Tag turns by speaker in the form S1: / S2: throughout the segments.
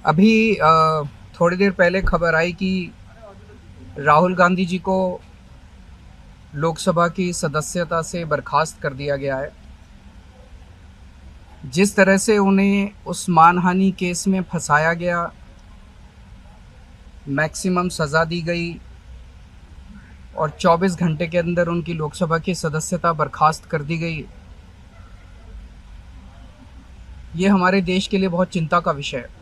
S1: अभी थोड़ी देर पहले खबर आई कि राहुल गांधी जी को लोकसभा की सदस्यता से बर्खास्त कर दिया गया है। जिस तरह से उन्हें उस मानहानि केस में फंसाया गया, मैक्सिमम सज़ा दी गई और 24 घंटे के अंदर उनकी लोकसभा की सदस्यता बर्खास्त कर दी गई, ये हमारे देश के लिए बहुत चिंता का विषय है।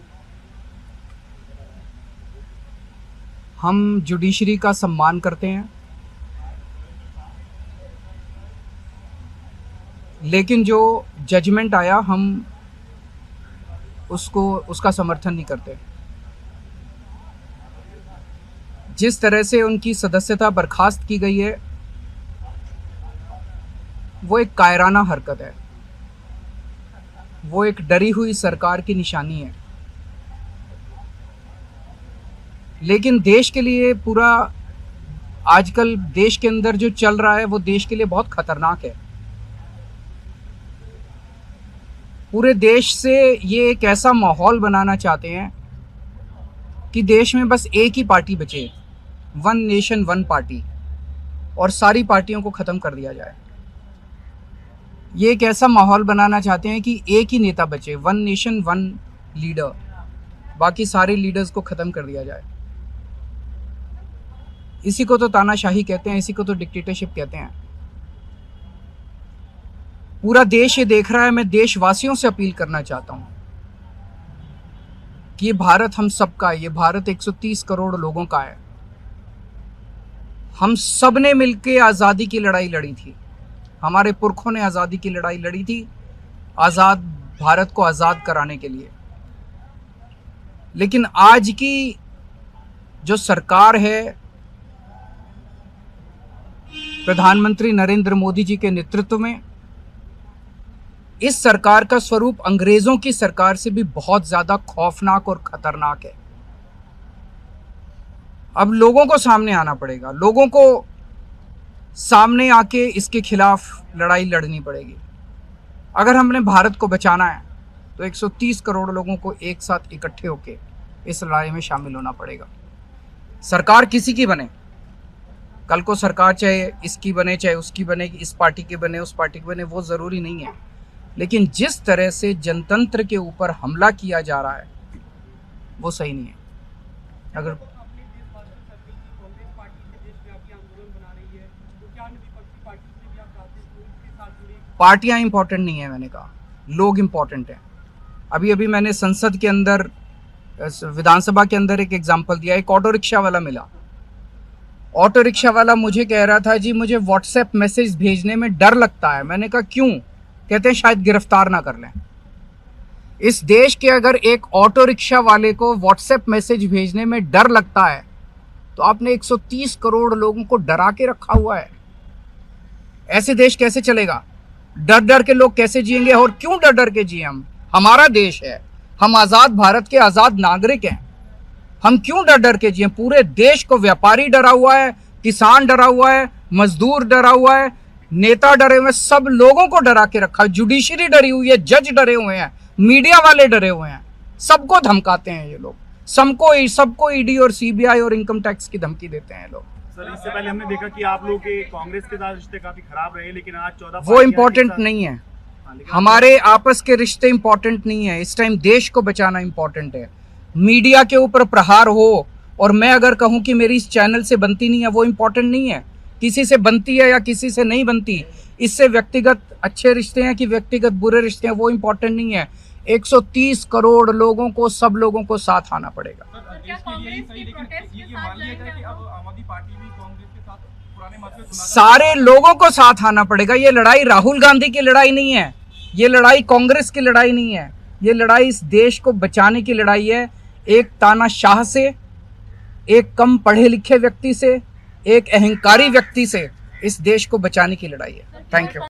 S1: हम जुडिशरी का सम्मान करते हैं, लेकिन जो जजमेंट आया हम उसका समर्थन नहीं करते। जिस तरह से उनकी सदस्यता बर्खास्त की गई है, वो एक कायराना हरकत है, वो एक डरी हुई सरकार की निशानी है। लेकिन देश के लिए पूरा आजकल देश के अंदर जो चल रहा है वो देश के लिए बहुत खतरनाक है। पूरे देश से ये एक ऐसा माहौल बनाना चाहते हैं कि देश में बस एक ही पार्टी बचे, वन नेशन वन पार्टी, और सारी पार्टियों को ख़त्म कर दिया जाए। ये एक ऐसा माहौल बनाना चाहते हैं कि एक ही नेता बचे, वन नेशन वन लीडर, बाकी सारे लीडर्स को ख़त्म कर दिया जाए। इसी को तो तानाशाही कहते हैं, इसी को तो डिक्टेटरशिप कहते हैं। पूरा देश ये देख रहा है। मैं देशवासियों से अपील करना चाहता हूं कि ये भारत हम सबका है, ये भारत 130 करोड़ लोगों का है। हम सब ने मिलकर आज़ादी की लड़ाई लड़ी थी, हमारे पुरखों ने आज़ादी की लड़ाई लड़ी थी, आज़ाद भारत को आज़ाद कराने के लिए। लेकिन आज की जो सरकार है, प्रधानमंत्री नरेंद्र मोदी जी के नेतृत्व में, इस सरकार का स्वरूप अंग्रेजों की सरकार से भी बहुत ज्यादा खौफनाक और खतरनाक है। अब लोगों को सामने आना पड़ेगा, लोगों को सामने आके इसके खिलाफ लड़ाई लड़नी पड़ेगी। अगर हमने भारत को बचाना है तो 130 करोड़ लोगों को एक साथ इकट्ठे होके इस लड़ाई में शामिल होना पड़ेगा। सरकार किसी की बने, कल को सरकार चाहे इसकी बने चाहे उसकी बने, इस पार्टी की बने उस पार्टी की बने, वो ज़रूरी नहीं है। लेकिन जिस तरह से जनतंत्र के ऊपर हमला किया जा रहा है वो सही नहीं है। अगर पार्टियां इंपॉर्टेंट नहीं है, मैंने कहा लोग इंपॉर्टेंट हैं। अभी अभी मैंने संसद के अंदर, विधानसभा के अंदर एक एग्जाम्पल दिया। एक ऑटो रिक्शा वाला मिला, ऑटो रिक्शा वाला मुझे कह रहा था जी मुझे व्हाट्सएप मैसेज भेजने में डर लगता है। मैंने कहा क्यों? कहते हैं शायद गिरफ्तार ना कर लें। इस देश के अगर एक ऑटो रिक्शा वाले को व्हाट्सएप मैसेज भेजने में डर लगता है तो आपने 130 करोड़ लोगों को डरा के रखा हुआ है। ऐसे देश कैसे चलेगा? डर डर के लोग कैसे जिएंगे? और क्यों डर डर के जिए? हम, हमारा देश है, हम आज़ाद भारत के आज़ाद नागरिक हैं, हम क्यों डर डर के जिए? पूरे देश को व्यापारी डरा हुआ है, किसान डरा हुआ है, मजदूर डरा हुआ है, नेता डरे हुए हैं, सब लोगों को डरा के रखा। जुडिशरी डरी हुई है, जज डरे हुए हैं, मीडिया वाले डरे हुए हैं, सबको धमकाते हैं ये लोग, सबको ईडी और सीबीआई और इनकम टैक्स की धमकी देते हैं लोग।
S2: सर, इससे पहले हमने देखा कि आप लोग के कांग्रेस के साथ रिश्ते काफी खराब रहे, लेकिन आज 14
S1: वो इम्पोर्टेंट नहीं है। हमारे आपस के रिश्ते इंपॉर्टेंट नहीं है। इस टाइम देश को बचाना इंपॉर्टेंट है। मीडिया के ऊपर प्रहार हो और मैं अगर कहूं कि मेरी इस चैनल से बनती नहीं है, वो इंपॉर्टेंट नहीं है। किसी से बनती है या किसी से नहीं बनती, इससे व्यक्तिगत अच्छे रिश्ते हैं कि व्यक्तिगत बुरे रिश्ते हैं, वो इंपॉर्टेंट नहीं है। 130 करोड़ लोगों को, सब लोगों को साथ आना पड़ेगा। सारे लोगों को साथ आना पड़ेगा। ये लड़ाई राहुल गांधी की लड़ाई नहीं है, ये लड़ाई कांग्रेस की लड़ाई नहीं है, ये लड़ाई इस देश को बचाने की लड़ाई है। एक तानाशाह से, एक कम पढ़े लिखे व्यक्ति से, एक अहंकारी व्यक्ति से इस देश को बचाने की लड़ाई है। Thank you.